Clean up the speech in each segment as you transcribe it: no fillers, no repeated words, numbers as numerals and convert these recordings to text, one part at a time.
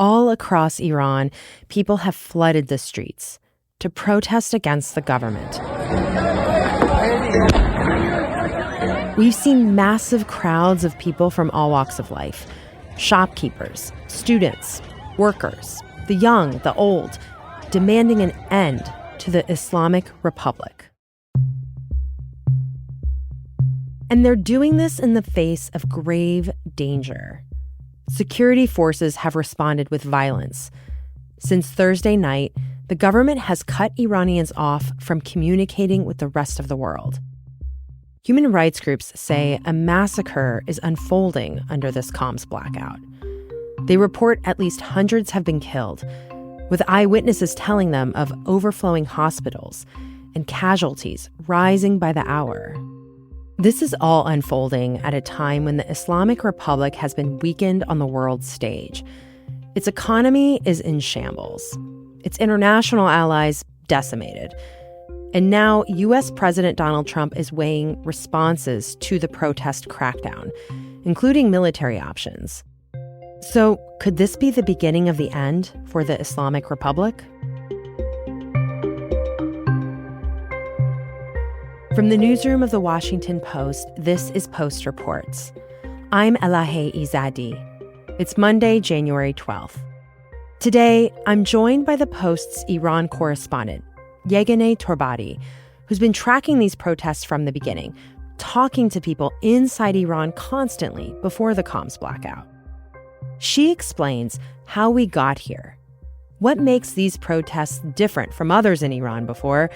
All across Iran, people have flooded the streets to protest against the government. We've seen massive crowds of people from all walks of life: shopkeepers, students, workers, the young, the old, demanding an end to the Islamic Republic. And they're doing this in the face of grave danger. Security forces have responded with violence. Since Thursday night, the government has cut Iranians off from communicating with the rest of the world. Human rights groups say a massacre is unfolding under this comms blackout. They report at least hundreds have been killed, with eyewitnesses telling them of overflowing hospitals and casualties rising by the hour. This is all unfolding at a time when the Islamic Republic has been weakened on the world stage. Its economy is in shambles. Its international allies decimated. And now U.S. President Donald Trump is weighing responses to the protest crackdown, including military options. So could this be the beginning of the end for the Islamic Republic? From the newsroom of The Washington Post, this is Post Reports. I'm Elahe Izadi. It's Monday, January 12th. Today, I'm joined by the Post's Iran correspondent, Yeganeh Torbati, who's been tracking these protests from the beginning, talking to people inside Iran constantly before the comms blackout. She explains how we got here, what makes these protests different from others in Iran before,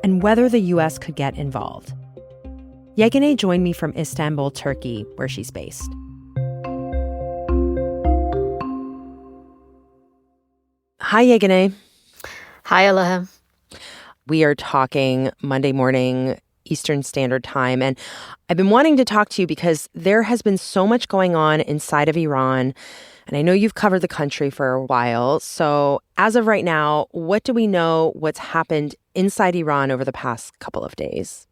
and whether the U.S. could get involved. Yeganeh joined me from Istanbul, Turkey, where she's based. Hi, Yeganeh. Hi, Elahe. We are talking Monday morning Eastern Standard Time, and I've been wanting to talk to you because there has been so much going on inside of Iran, and I know you've covered the country for a while. So as of right now, what do we know what's happened inside Iran over the past couple of days?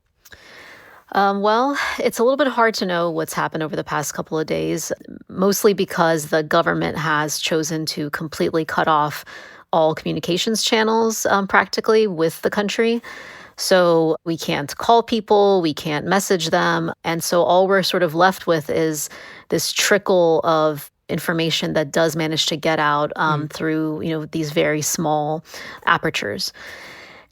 Well, it's a little bit hard to know what's happened over the past couple of days, mostly because the government has chosen to completely cut off all communications channels practically with the country. So we can't call people, we can't message them. And so all we're sort of left with is this trickle of information that does manage to get out through, these very small apertures.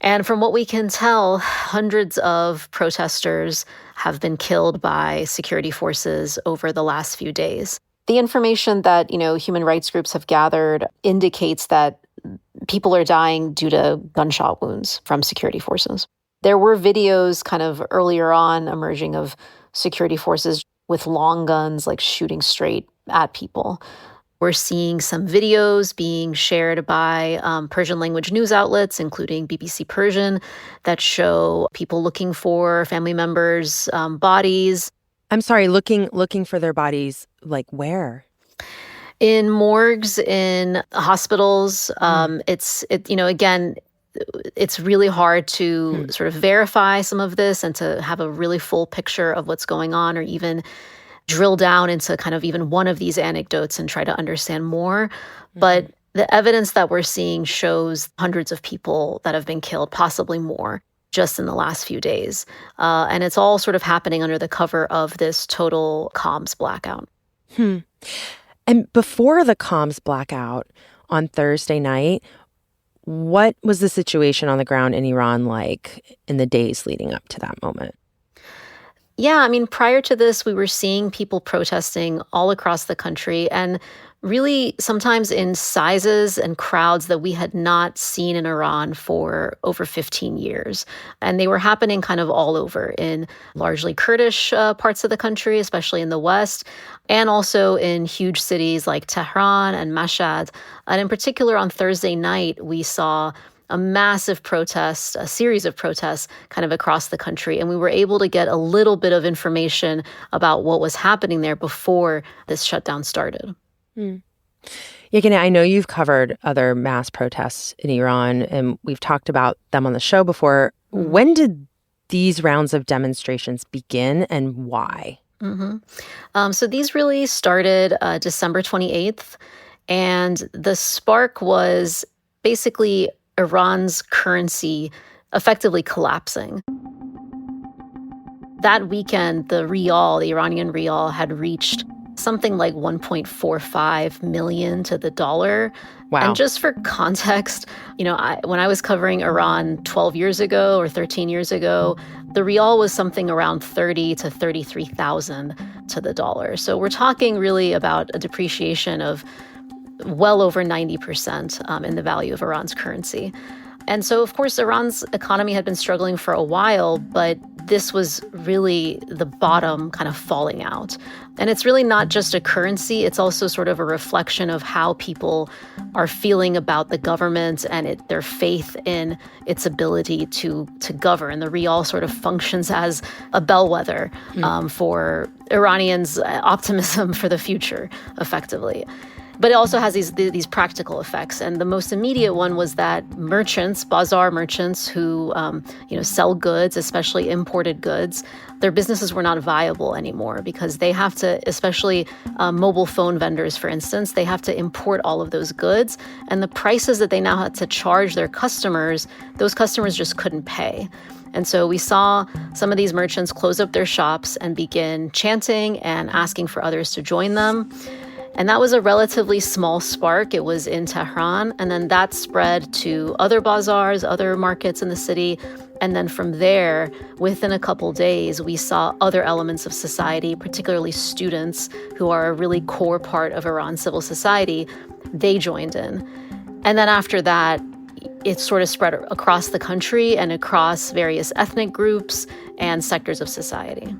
And from what we can tell, hundreds of protesters have been killed by security forces over the last few days. The information that, human rights groups have gathered indicates that people are dying due to gunshot wounds from security forces. There were videos kind of earlier on emerging of security forces with long guns, like shooting straight at people. We're seeing some videos being shared by Persian language news outlets, including BBC Persian, that show people looking for family members' bodies. I'm sorry, looking for their bodies, like where? In morgues, in hospitals. It's really hard to sort of verify some of this and to have a really full picture of what's going on, or even drill down into kind of even one of these anecdotes and try to understand more. But the evidence that we're seeing shows hundreds of people that have been killed, possibly more, just in the last few days. And it's all sort of happening under the cover of this total comms blackout. And before the comms blackout on Thursday night, what was the situation on the ground in Iran like in the days leading up to that moment? Yeah, prior to this, we were seeing people protesting all across the country, and really sometimes in sizes and crowds that we had not seen in Iran for over 15 years. And they were happening kind of all over in largely Kurdish parts of the country, especially in the West, and also in huge cities like Tehran and Mashhad. And in particular, on Thursday night, we saw a massive protest, a series of protests kind of across the country. And we were able to get a little bit of information about what was happening there before this shutdown started. Yeganeh, I know you've covered other mass protests in Iran, and we've talked about them on the show before. When did these rounds of demonstrations begin, and why? So these really started December 28th. And the spark was basically Iran's currency effectively collapsing. That weekend, the rial, the Iranian rial, had reached something like 1.45 million to the dollar. Wow. And just for context, when I was covering Iran 12 years ago or 13 years ago, the rial was something around 30 to 33,000 to the dollar. So we're talking really about a depreciation of well over 90% in the value of Iran's currency. And so, of course, Iran's economy had been struggling for a while, but this was really the bottom kind of falling out. And it's really not just a currency, it's also sort of a reflection of how people are feeling about the government and their faith in its ability to govern. The rial sort of functions as a bellwether for Iranians' optimism for the future, effectively. But it also has these practical effects. And the most immediate one was that merchants, bazaar merchants who sell goods, especially imported goods, their businesses were not viable anymore because they have to, especially mobile phone vendors, for instance, they have to import all of those goods. And the prices that they now had to charge their customers, those customers just couldn't pay. And so we saw some of these merchants close up their shops and begin chanting and asking for others to join them. And that was a relatively small spark. It was in Tehran. And then that spread to other bazaars, other markets in the city. And then from there, within a couple days, we saw other elements of society, particularly students who are a really core part of Iran's civil society. They joined in. And then after that, it sort of spread across the country and across various ethnic groups and sectors of society.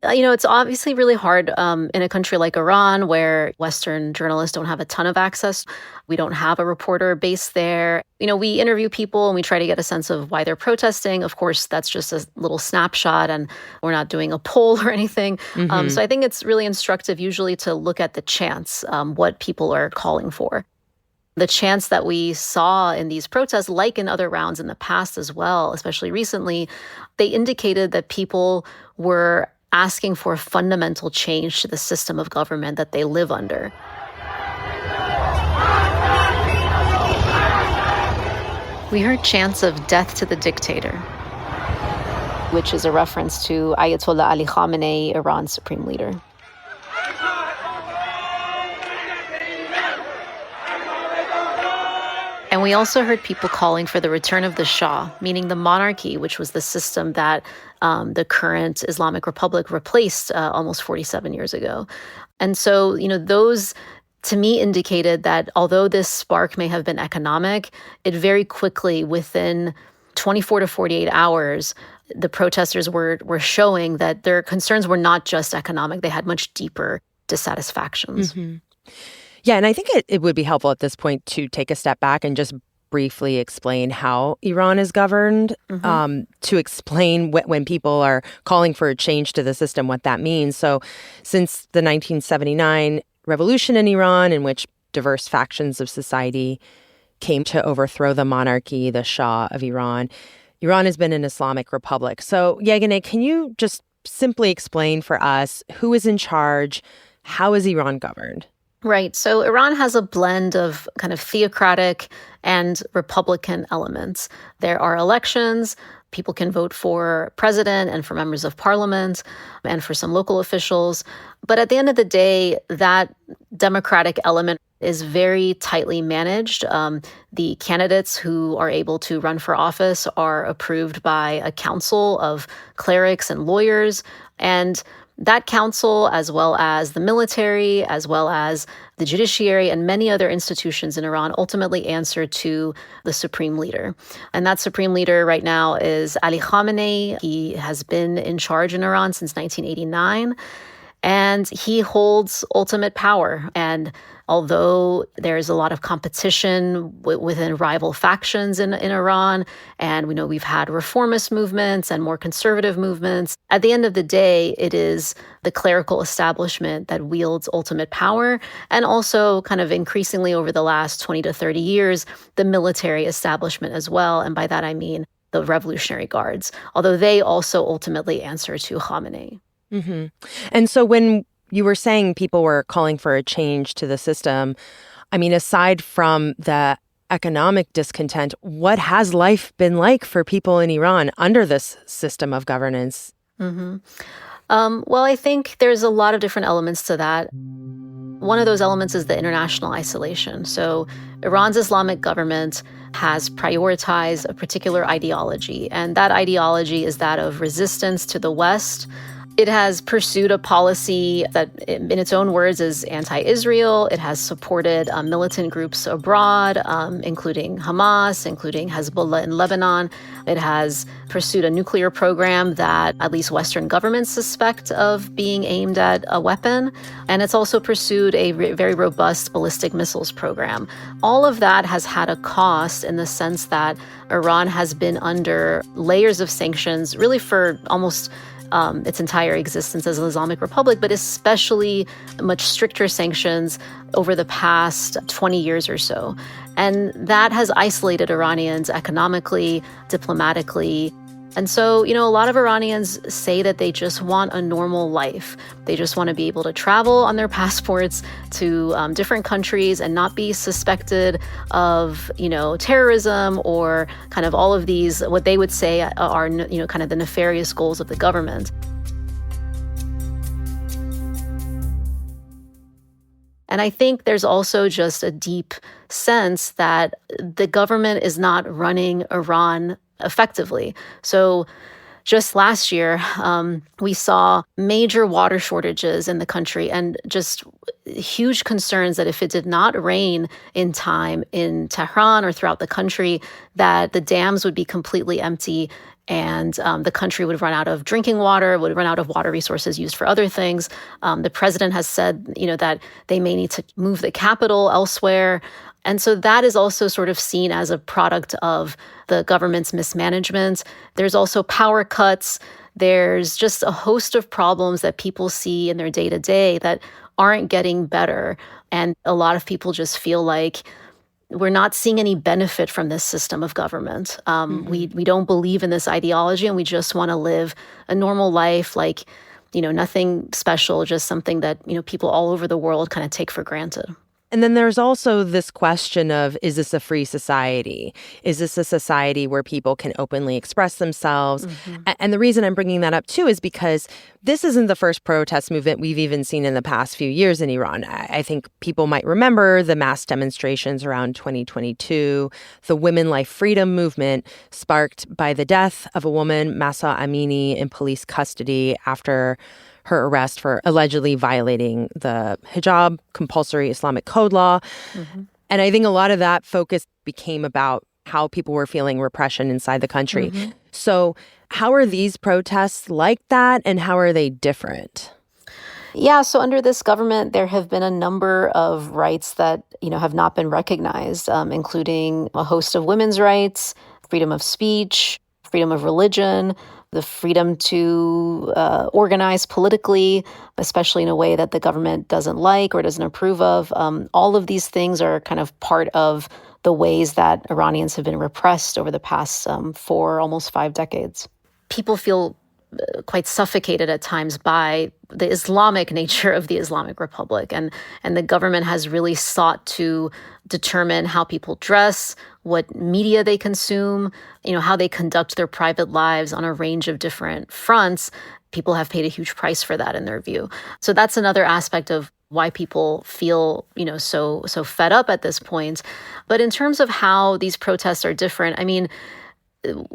It's obviously really hard in a country like Iran where Western journalists don't have a ton of access. We don't have a reporter based there. We interview people and we try to get a sense of why they're protesting. Of course, that's just a little snapshot and we're not doing a poll or anything. So I think it's really instructive usually to look at the chants, what people are calling for. The chants that we saw in these protests, like in other rounds in the past as well, especially recently, they indicated that people were asking for a fundamental change to the system of government that they live under. We heard chants of death to the dictator, which is a reference to Ayatollah Ali Khamenei, Iran's supreme leader. And we also heard people calling for the return of the Shah, meaning the monarchy, which was the system that the current Islamic Republic replaced almost 47 years ago. And so, those to me indicated that although this spark may have been economic, it very quickly, within 24 to 48 hours, the protesters were showing that their concerns were not just economic. They had much deeper dissatisfactions. Yeah, and I think it would be helpful at this point to take a step back and just briefly explain how Iran is governed, to explain when people are calling for a change to the system, what that means. So since the 1979 revolution in Iran, in which diverse factions of society came to overthrow the monarchy, the Shah of Iran, Iran has been an Islamic republic. So Yeganeh, can you just simply explain for us who is in charge? How is Iran governed? Right. So Iran has a blend of kind of theocratic and republican elements. There are elections. People can vote for president and for members of parliament and for some local officials. But at the end of the day, that democratic element is very tightly managed. The candidates who are able to run for office are approved by a council of clerics and lawyers. And that council, as well as the military, as well as the judiciary and many other institutions in Iran, ultimately answer to the supreme leader. And that supreme leader right now is Ali Khamenei. He has been in charge in Iran since 1989. And he holds ultimate power. And although there's a lot of competition within rival factions in Iran, and we know we've had reformist movements and more conservative movements, at the end of the day, it is the clerical establishment that wields ultimate power. And also kind of increasingly over the last 20 to 30 years, the military establishment as well. And by that, I mean the Revolutionary Guards, although they also ultimately answer to Khamenei. And so when You were saying people were calling for a change to the system. I mean, aside from the economic discontent, what has life been like for people in Iran under this system of governance? hmm Well, I think there's a lot of different elements to that. One of those elements is the international isolation. So Iran's Islamic government has prioritized a particular ideology, and that ideology is that of resistance to the West. It has pursued a policy that, in its own words, is anti-Israel. It has supported militant groups abroad, including Hamas, including Hezbollah in Lebanon. It has pursued a nuclear program that at least Western governments suspect of being aimed at a weapon. And it's also pursued a very robust ballistic missiles program. All of that has had a cost in the sense that Iran has been under layers of sanctions really for almost its entire existence as an Islamic Republic, but especially much stricter sanctions over the past 20 years or so. And that has isolated Iranians economically, diplomatically. And so, a lot of Iranians say that they just want a normal life. They just want to be able to travel on their passports to different countries and not be suspected of, terrorism or kind of all of these, what they would say are, kind of the nefarious goals of the government. And I think there's also just a deep sense that the government is not running Iran effectively. So just last year, we saw major water shortages in the country and just huge concerns that if it did not rain in time in Tehran or throughout the country, that the dams would be completely empty and the country would run out of drinking water, would run out of water resources used for other things. The president has said, that they may need to move the capital elsewhere. And so that is also sort of seen as a product of the government's mismanagement. There's also power cuts. There's just a host of problems that people see in their day-to-day that aren't getting better. And a lot of people just feel like we're not seeing any benefit from this system of government. We don't believe in this ideology, and we just want to live a normal life, like, nothing special, just something that, people all over the world kind of take for granted. And then there's also this question of, is this a free society? Is this a society where people can openly express themselves? And the reason I'm bringing that up, too, is because this isn't the first protest movement we've even seen in the past few years in Iran. I think people might remember the mass demonstrations around 2022, the Women Life Freedom movement sparked by the death of a woman, Mahsa Amini, in police custody after her arrest for allegedly violating the hijab compulsory Islamic code law. And I think a lot of that focus became about how people were feeling repression inside the country. So how are these protests like that, and how are they different? Yeah, so under this government, there have been a number of rights that, have not been recognized, including a host of women's rights, freedom of speech, freedom of religion, the freedom to organize politically, especially in a way that the government doesn't like or doesn't approve of. All of these things are kind of part of the ways that Iranians have been repressed over the past 4, almost 5 decades. People feel quite suffocated at times by the Islamic nature of the Islamic Republic. And the government has really sought to determine how people dress, what media they consume, how they conduct their private lives on a range of different fronts. People have paid a huge price for that in their view. So that's another aspect of why people feel, so fed up at this point. But in terms of how these protests are different, I mean,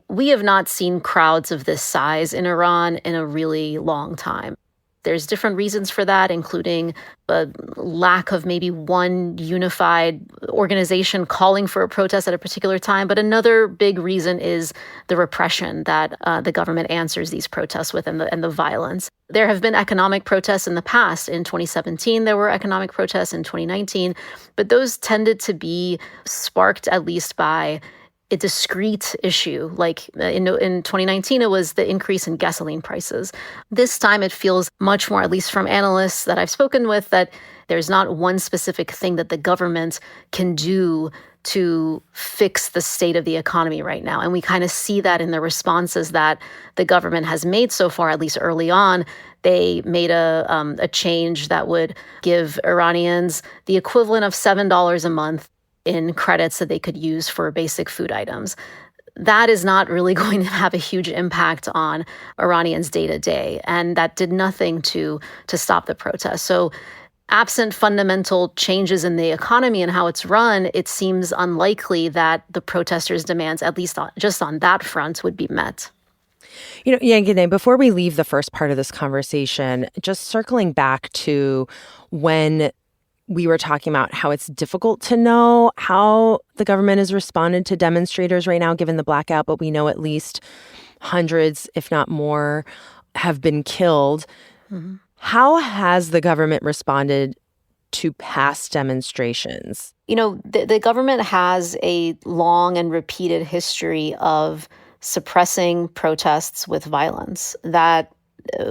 we have not seen crowds of this size in Iran in a really long time. There's different reasons for that, including a lack of maybe one unified organization calling for a protest at a particular time. But another big reason is the repression that the government answers these protests with, and the violence. There have been economic protests in the past. In 2017, there were economic protests. In 2019, but those tended to be sparked at least by a discrete issue. Like in 2019, it was the increase in gasoline prices. This time it feels much more, at least from analysts that I've spoken with, that there's not one specific thing that the government can do to fix the state of the economy right now. And we kind of see that in the responses that the government has made so far, at least early on. They made a change that would give Iranians the equivalent of $7 a month in credits that they could use for basic food items. That is not really going to have a huge impact on Iranians day to day, and that did nothing to stop the protests. So absent fundamental changes in the economy and how it's run, it seems unlikely that the protesters' demands, at least just on that front, would be met. Yangine, before we leave the first part of this conversation, just circling back to when we were talking about how it's difficult to know how the government has responded to demonstrators right now, given the blackout, but we know at least hundreds, if not more, have been killed. Mhm. How has the government responded to past demonstrations? The government has a long and repeated history of suppressing protests with violence that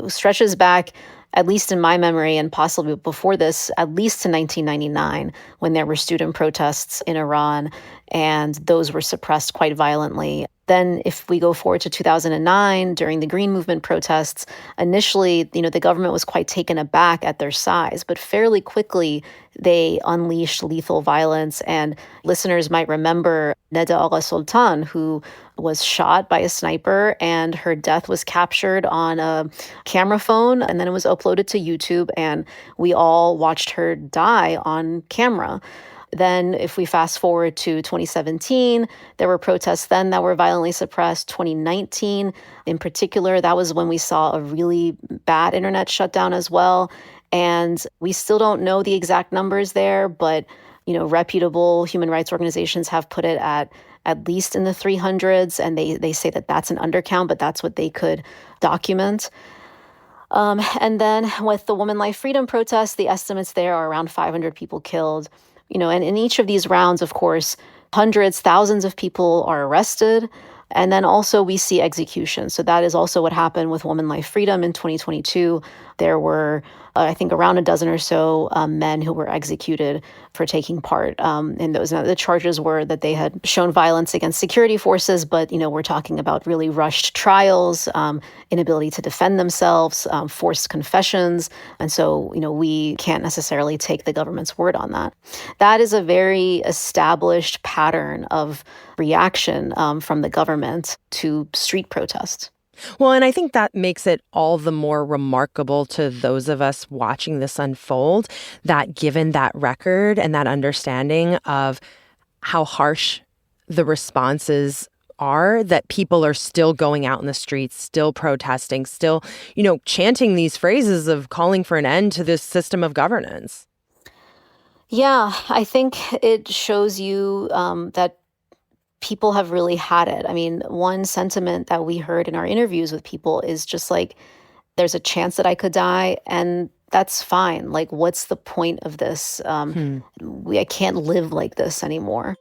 stretches back, at least in my memory, and possibly before this, at least to 1999, when there were student protests in Iran, and those were suppressed quite violently. Then, if we go forward to 2009, during the Green Movement protests, initially, the government was quite taken aback at their size, but fairly quickly, they unleashed lethal violence. And listeners might remember Neda Agha Sultan, who was shot by a sniper, and her death was captured on a camera phone, and then it was uploaded to YouTube, and we all watched her die on camera. Then, if we fast forward to 2017, there were protests then that were violently suppressed. 2019, in particular, that was when we saw a really bad internet shutdown as well. And we still don't know the exact numbers there, but reputable human rights organizations have put it at least in the 300s, and they say that that's an undercount, but that's what they could document. And then with the Woman Life Freedom protests, the estimates there are around 500 people killed. And in each of these rounds, of course, hundreds, thousands of people are arrested. And then also we see execution. So that is also what happened with Woman Life Freedom in 2022. There were, I think, around a dozen or so men who were executed for taking part in those. Now, the charges were that they had shown violence against security forces, but, we're talking about really rushed trials, inability to defend themselves, forced confessions. And so, we can't necessarily take the government's word on that. That is a very established pattern of reaction from the government to street protests. Well, and I think that makes it all the more remarkable to those of us watching this unfold, that given that record and that understanding of how harsh the responses are, that people are still going out in the streets, still protesting, still, chanting these phrases of calling for an end to this system of governance. Yeah, I think it shows you that people have really had it. I mean, one sentiment that we heard in our interviews with people is just like, there's a chance that I could die, and that's fine. Like, what's the point of this? I can't live like this anymore.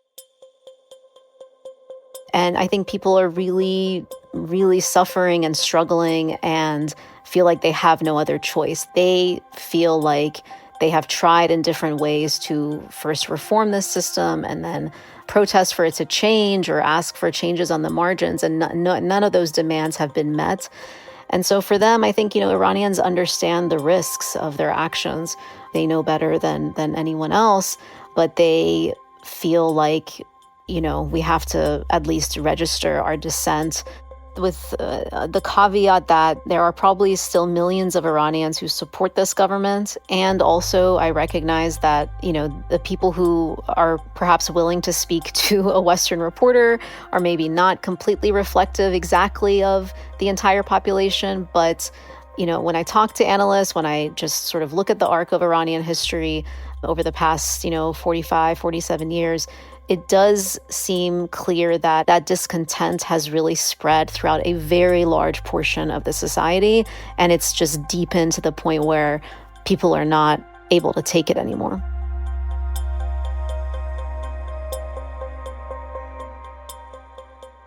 And I think people are really, really suffering and struggling and feel like they have no other choice. They feel like they have tried in different ways to first reform this system and then protest for it to change or ask for changes on the margins. And none of those demands have been met. And so for them, I think, Iranians understand the risks of their actions. They know better than anyone else, but they feel like, we have to at least register our dissent with the caveat that there are probably still millions of Iranians who support this government. And also, I recognize that, the people who are perhaps willing to speak to a Western reporter are maybe not completely reflective exactly of the entire population. But, when I talk to analysts, when I just sort of look at the arc of Iranian history over the past, 45, 47 years, it does seem clear that that discontent has really spread throughout a very large portion of the society. And it's just deepened to the point where people are not able to take it anymore.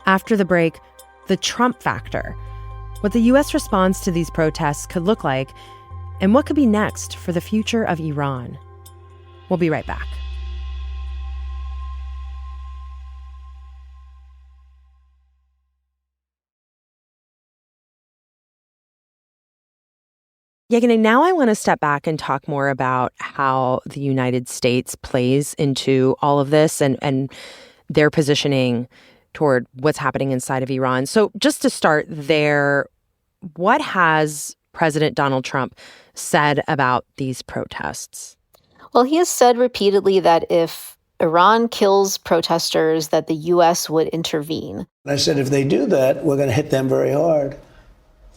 After the break, the Trump factor, what the U.S. response to these protests could look like, and what could be next for the future of Iran. We'll be right back. Yeganeh, now I want to step back and talk more about how the United States plays into all of this and their positioning toward what's happening inside of Iran. So just to start there, what has President Donald Trump said about these protests? Well, he has said repeatedly that if Iran kills protesters, that the U.S. would intervene. I said, if they do that, we're going to hit them very hard.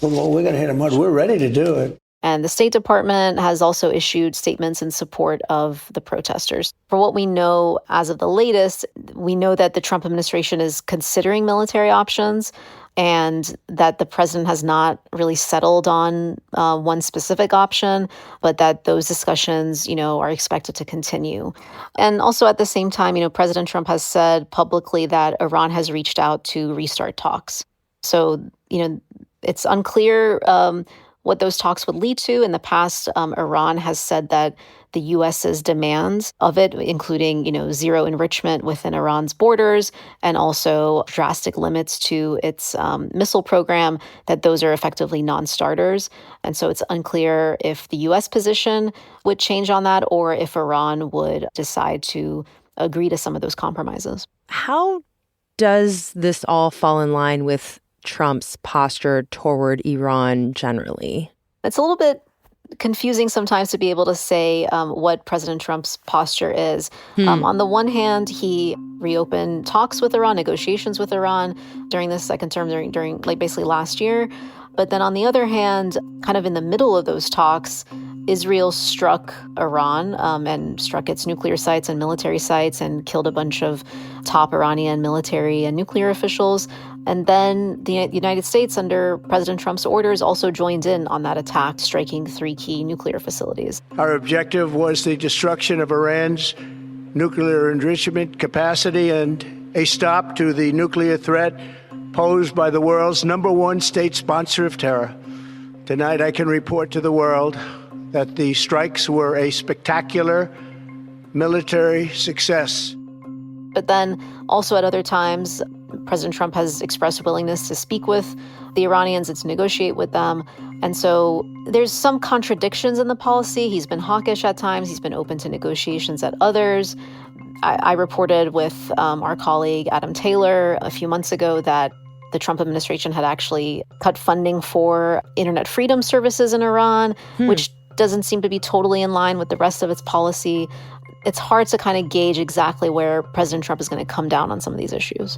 We're going to hit them hard. We're ready to do it. And the State Department has also issued statements in support of the protesters. For what we know as of the latest, we know that the Trump administration is considering military options and that the president has not really settled on one specific option, but that those discussions, are expected to continue. And also at the same time, President Trump has said publicly that Iran has reached out to restart talks. So, it's unclear what those talks would lead to. In the past, Iran has said that the U.S.'s demands of it, including, zero enrichment within Iran's borders and also drastic limits to its missile program, that those are effectively non-starters. And so it's unclear if the U.S. position would change on that or if Iran would decide to agree to some of those compromises. How does this all fall in line with Trump's posture toward Iran generally? It's a little bit confusing sometimes to be able to say what President Trump's posture is. On the one hand, he reopened talks with Iran, negotiations with Iran during the second term, during like basically last year. But then on the other hand, kind of in the middle of those talks, Israel struck Iran and struck its nuclear sites and military sites and killed a bunch of top Iranian military and nuclear officials. And then the United States, under President Trump's orders, also joined in on that attack, striking 3 key nuclear facilities. Our objective was the destruction of Iran's nuclear enrichment capacity and a stop to the nuclear threat posed by the world's #1 state sponsor of terror. Tonight, I can report to the world that the strikes were a spectacular military success. But then also at other times, President Trump has expressed willingness to speak with the Iranians and to negotiate with them. And so there's some contradictions in the policy. He's been hawkish at times. He's been open to negotiations at others. I reported with our colleague Adam Taylor a few months ago that the Trump administration had actually cut funding for internet freedom services in Iran, which doesn't seem to be totally in line with the rest of its policy. It's hard to kind of gauge exactly where President Trump is going to come down on some of these issues.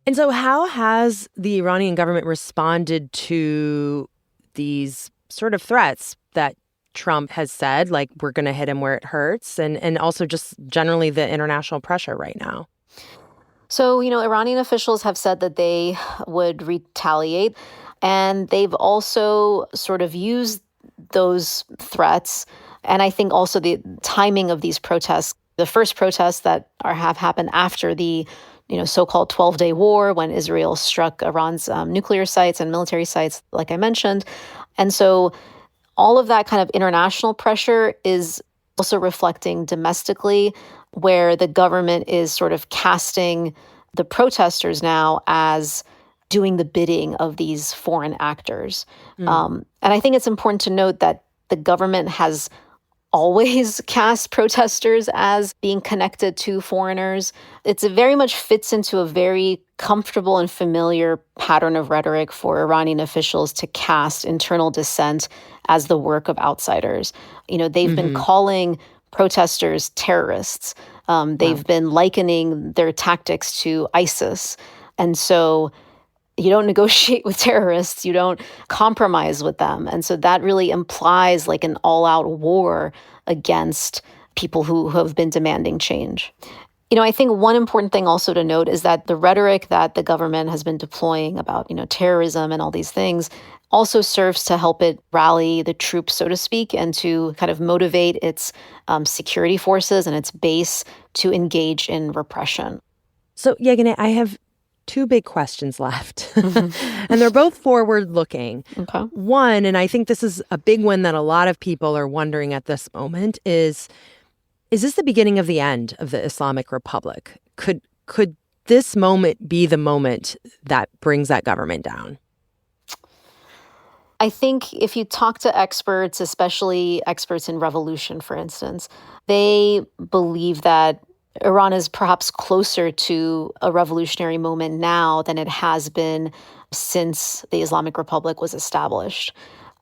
And so how has the Iranian government responded to these sort of threats that Trump has said, like, we're going to hit him where it hurts, and also just generally the international pressure right now? So, Iranian officials have said that they would retaliate, and they've also sort of used those threats. And I think also the timing of these protests, the first protests that have happened after the so-called 12-day war, when Israel struck Iran's nuclear sites and military sites, like I mentioned. And so all of that kind of international pressure is also reflecting domestically, where the government is sort of casting the protesters now as doing the bidding of these foreign actors. And I think it's important to note that the government has always cast protesters as being connected to foreigners. It very much fits into a very comfortable and familiar pattern of rhetoric for Iranian officials to cast internal dissent as the work of outsiders. They've been calling protesters terrorists. They've been likening their tactics to ISIS. And so you don't negotiate with terrorists, you don't compromise with them. And so that really implies like an all-out war against people who have been demanding change. I think one important thing also to note is that the rhetoric that the government has been deploying about, terrorism and all these things also serves to help it rally the troops, so to speak, and to kind of motivate its security forces and its base to engage in repression. So, Yeganeh, I have 2 big questions left, and they're both forward-looking. Okay. One, and I think this is a big one that a lot of people are wondering at this moment, is this the beginning of the end of the Islamic Republic? Could this moment be the moment that brings that government down? I think if you talk to experts, especially experts in revolution, for instance, they believe that Iran is perhaps closer to a revolutionary moment now than it has been since the Islamic Republic was established.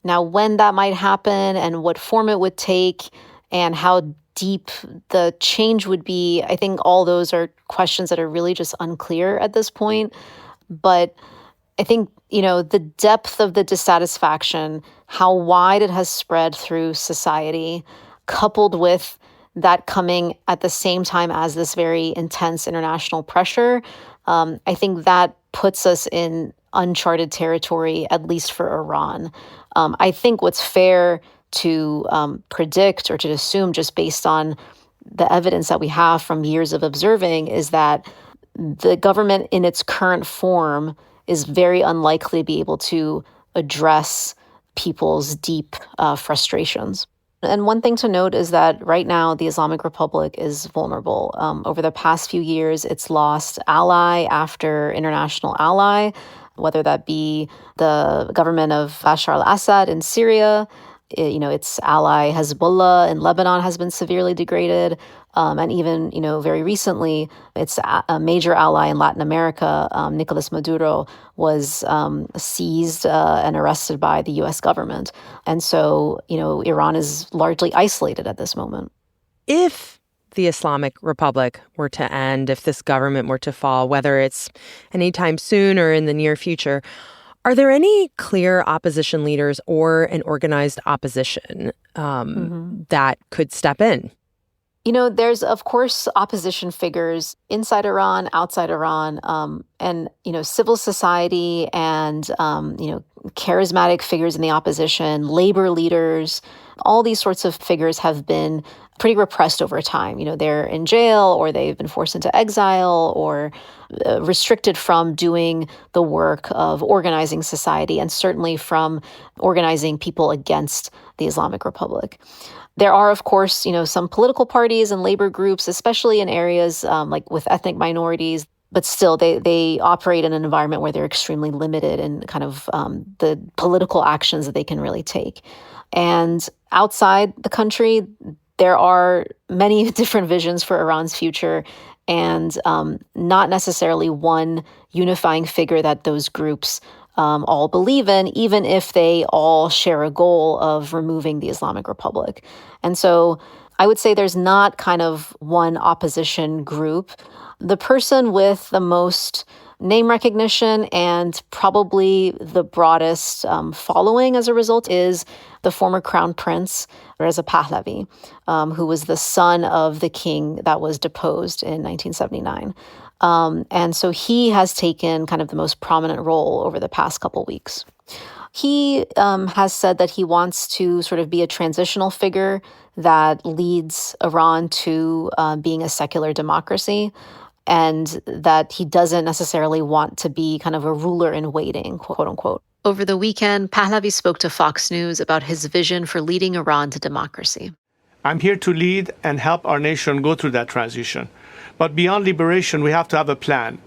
Now, when that might happen and what form it would take and how deep the change would be, I think all those are questions that are really just unclear at this point. But I think, the depth of the dissatisfaction, how wide it has spread through society, coupled with that coming at the same time as this very intense international pressure, I think that puts us in uncharted territory, at least for Iran. I think what's fair to predict or to assume, just based on the evidence that we have from years of observing, is that the government in its current form is very unlikely to be able to address people's deep frustrations. And one thing to note is that right now, the Islamic Republic is vulnerable. Over the past few years, it's lost ally after international ally, whether that be the government of Bashar al-Assad in Syria. Its ally Hezbollah in Lebanon has been severely degraded. And even, very recently, its a major ally in Latin America, Nicolas Maduro, was seized and arrested by the U.S. government. And so, Iran is largely isolated at this moment. If the Islamic Republic were to end, if this government were to fall, whether it's anytime soon or in the near future, are there any clear opposition leaders or an organized opposition that could step in? There's, of course, opposition figures inside Iran, outside Iran, and, civil society and, charismatic figures in the opposition, labor leaders. All these sorts of figures have been pretty repressed over time. They're in jail or they've been forced into exile or restricted from doing the work of organizing society and certainly from organizing people against the Islamic Republic. There are, of course, some political parties and labor groups, especially in areas like with ethnic minorities, but still they operate in an environment where they're extremely limited in kind of the political actions that they can really take. And outside the country, there are many different visions for Iran's future and not necessarily one unifying figure that those groups all believe in, even if they all share a goal of removing the Islamic Republic. And so I would say there's not kind of one opposition group. The person with the most name recognition and probably the broadest following as a result is the former crown prince, Reza Pahlavi, who was the son of the king that was deposed in 1979. And so he has taken kind of the most prominent role over the past couple weeks. He has said that he wants to sort of be a transitional figure that leads Iran to being a secular democracy, and that he doesn't necessarily want to be kind of a ruler in waiting, quote unquote. Over the weekend, Pahlavi spoke to Fox News about his vision for leading Iran to democracy. I'm here to lead and help our nation go through that transition. But beyond liberation, we have to have a plan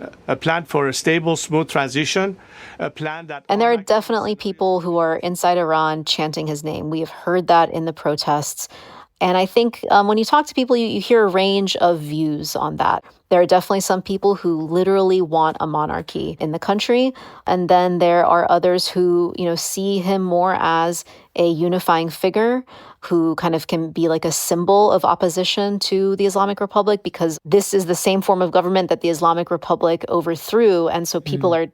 for a stable, smooth transition, a plan that... And there are definitely people who are inside Iran chanting his name. We have heard that in the protests. And I think when you talk to people, you hear a range of views on that. There are definitely some people who literally want a monarchy in the country. And then there are others who, see him more as a unifying figure who kind of can be like a symbol of opposition to the Islamic Republic, because this is the same form of government that the Islamic Republic overthrew. And so people are,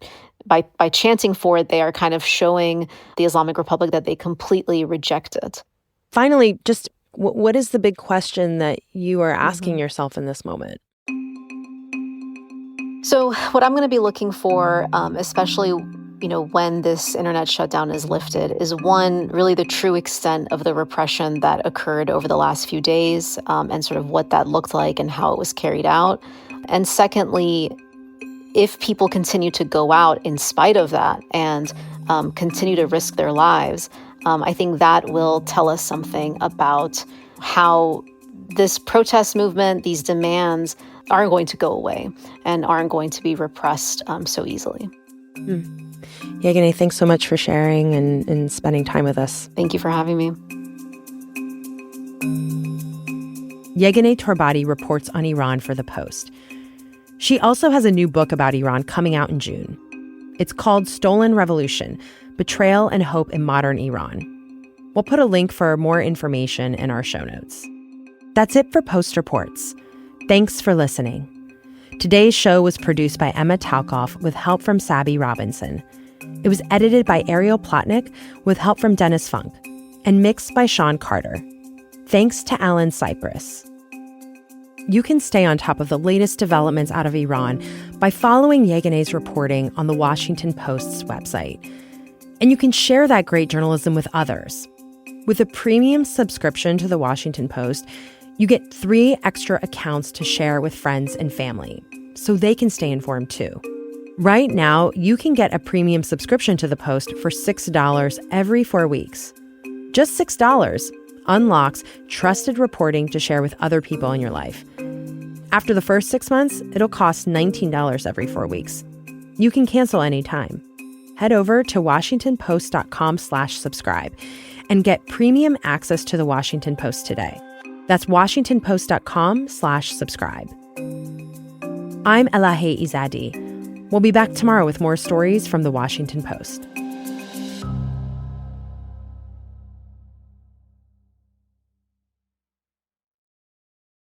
by chanting for it, they are kind of showing the Islamic Republic that they completely reject it. Finally, just what is the big question that you are asking yourself in this moment? So what I'm going to be looking for, especially, when this internet shutdown is lifted, is one, really the true extent of the repression that occurred over the last few days, and sort of what that looked like and how it was carried out. And secondly, if people continue to go out in spite of that and continue to risk their lives, I think that will tell us something about how this protest movement, these demands, aren't going to go away and aren't going to be repressed so easily. Yeganeh, thanks so much for sharing and spending time with us. Thank you for having me. Yeganeh Torbati reports on Iran for The Post. She also has a new book about Iran coming out in June. It's called Stolen Revolution: Betrayal and Hope in Modern Iran. We'll put a link for more information in our show notes. That's it for Post Reports. Thanks for listening. Today's show was produced by Emma Talkoff with help from Sabby Robinson. It was edited by Ariel Plotnick with help from Dennis Funk and mixed by Sean Carter. Thanks to Alan Cypress. You can stay on top of the latest developments out of Iran by following Yeganeh's reporting on the Washington Post's website. And you can share that great journalism with others. With a premium subscription to the Washington Post, you get 3 extra accounts to share with friends and family, so they can stay informed too. Right now, you can get a premium subscription to the Post for $6 every 4 weeks. Just $6 unlocks trusted reporting to share with other people in your life. After the first 6 months, it'll cost $19 every 4 weeks. You can cancel anytime. Head over to WashingtonPost.com/subscribe and get premium access to the Washington Post today. That's WashingtonPost.com/subscribe. I'm Elahe Izadi. We'll be back tomorrow with more stories from the Washington Post.